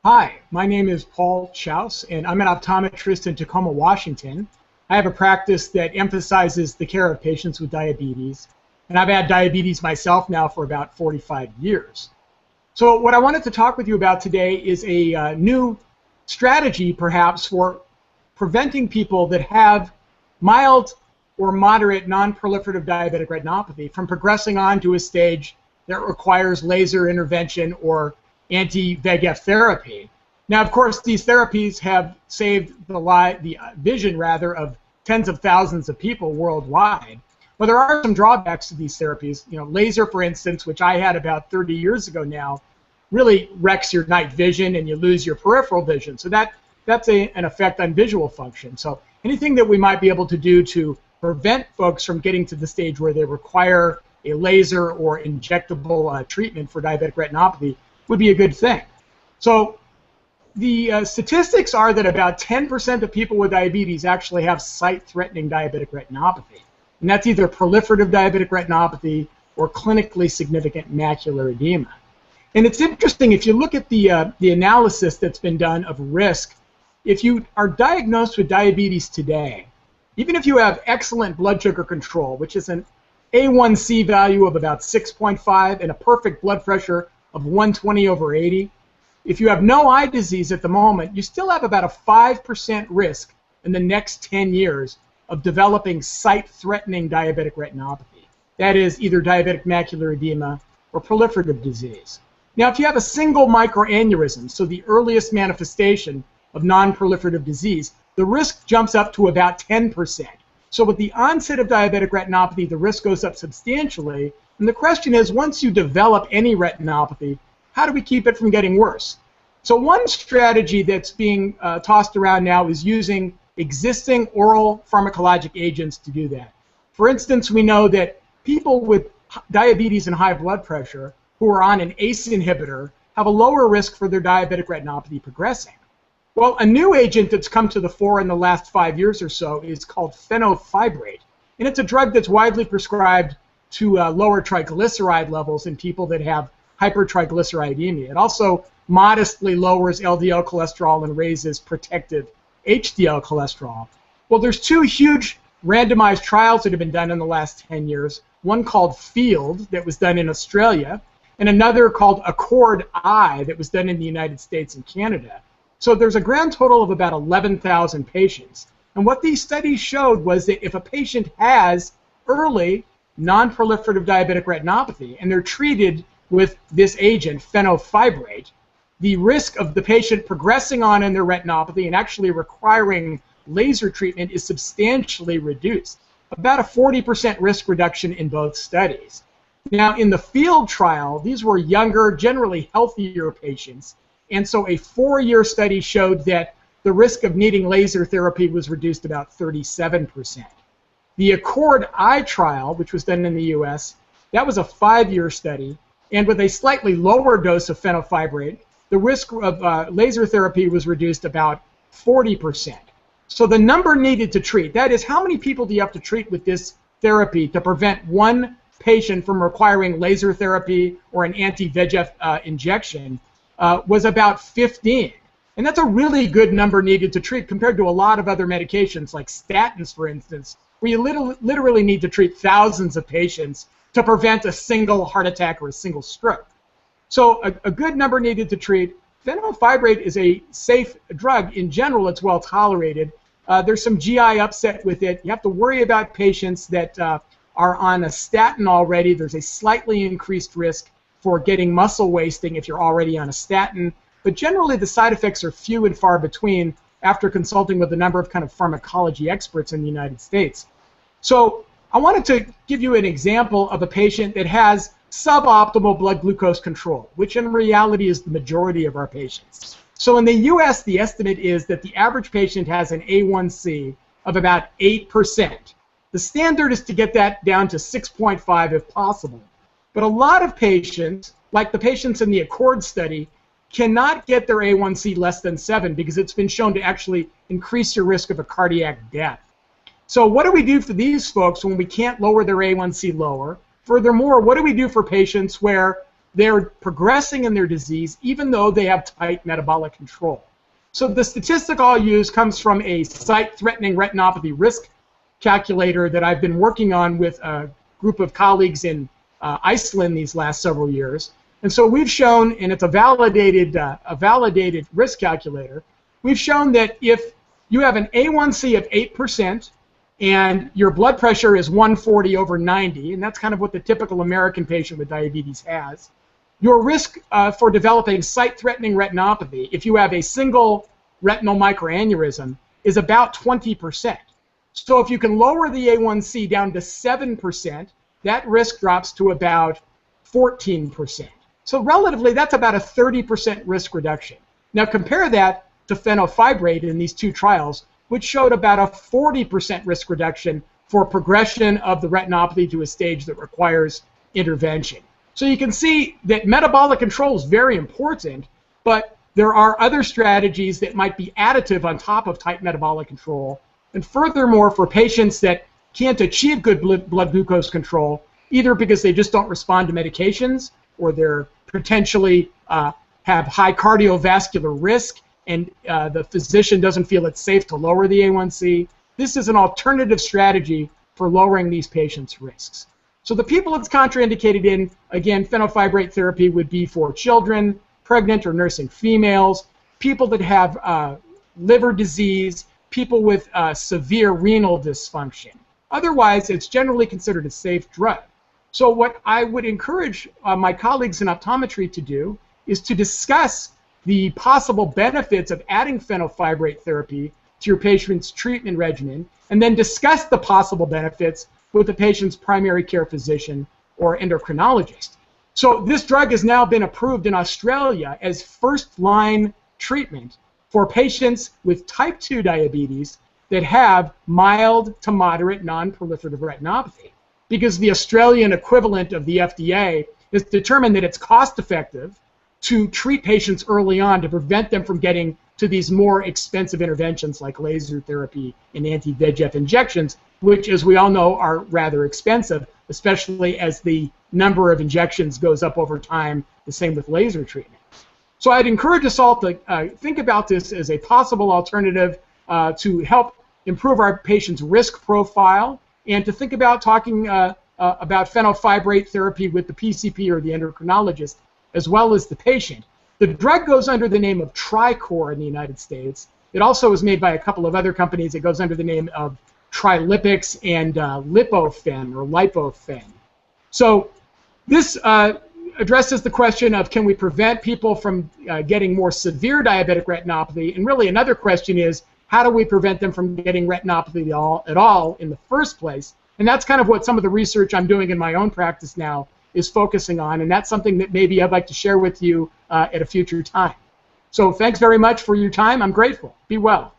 Hi, my name is Paul Chous, and I'm an optometrist in Tacoma, Washington. I have a practice that emphasizes the care of patients with diabetes, and I've had diabetes myself now for about 45 years. So what I wanted to talk with you about today is a new strategy, perhaps, for preventing people that have mild or moderate non-proliferative diabetic retinopathy from progressing on to a stage that requires laser intervention or anti-VEGF therapy. Now, of course, these therapies have saved the vision rather of tens of thousands of people worldwide. But there are some drawbacks to these therapies. You know, laser, for instance, which I had about 30 years ago now, really wrecks your night vision and you lose your peripheral vision. So that's an effect on visual function. So anything that we might be able to do to prevent folks from getting to the stage where they require a laser or injectable treatment for diabetic retinopathy would be a good thing. So the statistics are that about 10% of people with diabetes actually have sight-threatening diabetic retinopathy. And that's either proliferative diabetic retinopathy or clinically significant macular edema. And it's interesting, if you look at the analysis that's been done of risk, if you are diagnosed with diabetes today, even if you have excellent blood sugar control, which is an A1C value of about 6.5 and a perfect blood pressure of 120/80, if you have no eye disease at the moment, you still have about a 5% risk in the next 10 years of developing sight-threatening diabetic retinopathy. That is either diabetic macular edema or proliferative disease. Now, if you have a single microaneurysm, so the earliest manifestation of non-proliferative disease, the risk jumps up to about 10%. So with the onset of diabetic retinopathy, the risk goes up substantially. And the question is, once you develop any retinopathy, how do we keep it from getting worse? So one strategy that's being tossed around now is using existing oral pharmacologic agents to do that. For instance, we know that people with diabetes and high blood pressure who are on an ACE inhibitor have a lower risk for their diabetic retinopathy progressing. Well, a new agent that's come to the fore in the last 5 years or so is called fenofibrate, and it's a drug that's widely prescribed to lower triglyceride levels in people that have hypertriglyceridemia. It also modestly lowers LDL cholesterol and raises protective HDL cholesterol. Well, there's two huge randomized trials that have been done in the last 10 years, one called FIELD that was done in Australia, and another called ACCORD-I that was done in the United States and Canada. So there's a grand total of about 11,000 patients. And what these studies showed was that if a patient has early non-proliferative diabetic retinopathy and they're treated with this agent, fenofibrate, the risk of the patient progressing on in their retinopathy and actually requiring laser treatment is substantially reduced, about a 40% risk reduction in both studies. Now, in the FIELD trial, these were younger, generally healthier patients, and so a 4-year study showed that the risk of needing laser therapy was reduced about 37%. The ACCORD-I trial, which was done in the US, that was a 5-year study, and with a slightly lower dose of fenofibrate, the risk of laser therapy was reduced about 40%. So the number needed to treat, that is, how many people do you have to treat with this therapy to prevent one patient from requiring laser therapy or an anti-VEGF injection, was about 15. And that's a really good number needed to treat compared to a lot of other medications like statins, for instance, where you literally need to treat thousands of patients to prevent a single heart attack or a single stroke. So a good number needed to treat. Fenofibrate is a safe drug. In general, it's well tolerated. There's some GI upset with it. You have to worry about patients that are on a statin already. There's a slightly increased risk for getting muscle wasting if you're already on a statin. But generally, the side effects are few and far between after consulting with a number of kind of pharmacology experts in the United States. So I wanted to give you an example of a patient that has suboptimal blood glucose control, which in reality is the majority of our patients. So in the US, the estimate is that the average patient has an A1C of about 8%. The standard is to get that down to 6.5 if possible. But a lot of patients, like the patients in the ACCORD study, cannot get their A1C less than 7 because it's been shown to actually increase your risk of a cardiac death. So what do we do for these folks when we can't lower their A1C lower? Furthermore, what do we do for patients where they're progressing in their disease even though they have tight metabolic control. So the statistic I'll use comes from a sight-threatening retinopathy risk calculator that I've been working on with a group of colleagues in Iceland these last several years. And so we've shown, and it's a validated risk calculator, we've shown that if you have an A1C of 8% and your blood pressure is 140/90, and that's kind of what the typical American patient with diabetes has, your risk for developing sight-threatening retinopathy, if you have a single retinal microaneurysm, is about 20%. So if you can lower the A1C down to 7%, that risk drops to about 14%. So relatively, that's about a 30% risk reduction. Now compare that to fenofibrate in these two trials, which showed about a 40% risk reduction for progression of the retinopathy to a stage that requires intervention. So you can see that metabolic control is very important, but there are other strategies that might be additive on top of tight metabolic control. And furthermore, for patients that can't achieve good blood glucose control, either because they just don't respond to medications or they're potentially have high cardiovascular risk and the physician doesn't feel it's safe to lower the A1C, this is an alternative strategy for lowering these patients' risks. So the people it's contraindicated in, again, fenofibrate therapy would be for children, pregnant or nursing females, people that have liver disease, people with severe renal dysfunction. Otherwise, it's generally considered a safe drug. So what I would encourage my colleagues in optometry to do is to discuss the possible benefits of adding fenofibrate therapy to your patient's treatment regimen, and then discuss the possible benefits with the patient's primary care physician or endocrinologist. So this drug has now been approved in Australia as first-line treatment for patients with type 2 diabetes that have mild to moderate non-proliferative retinopathy, because the Australian equivalent of the FDA has determined that it's cost-effective to treat patients early on to prevent them from getting to these more expensive interventions like laser therapy and anti-VEGF injections, which, as we all know, are rather expensive, especially as the number of injections goes up over time, the same with laser treatment. So I'd encourage us all to think about this as a possible alternative to help improve our patient's risk profile, and to think about talking about fenofibrate therapy with the PCP or the endocrinologist, as well as the patient. The drug goes under the name of Tricor in the United States. It also is made by a couple of other companies. It goes under the name of Trilipix and Lipofen or Lipofen. So this addresses the question of, can we prevent people from getting more severe diabetic retinopathy? And really another question is, how do we prevent them from getting retinopathy at all in the first place? And that's kind of what some of the research I'm doing in my own practice now is focusing on, and that's something that maybe I'd like to share with you at a future time. So thanks very much for your time. I'm grateful. Be well.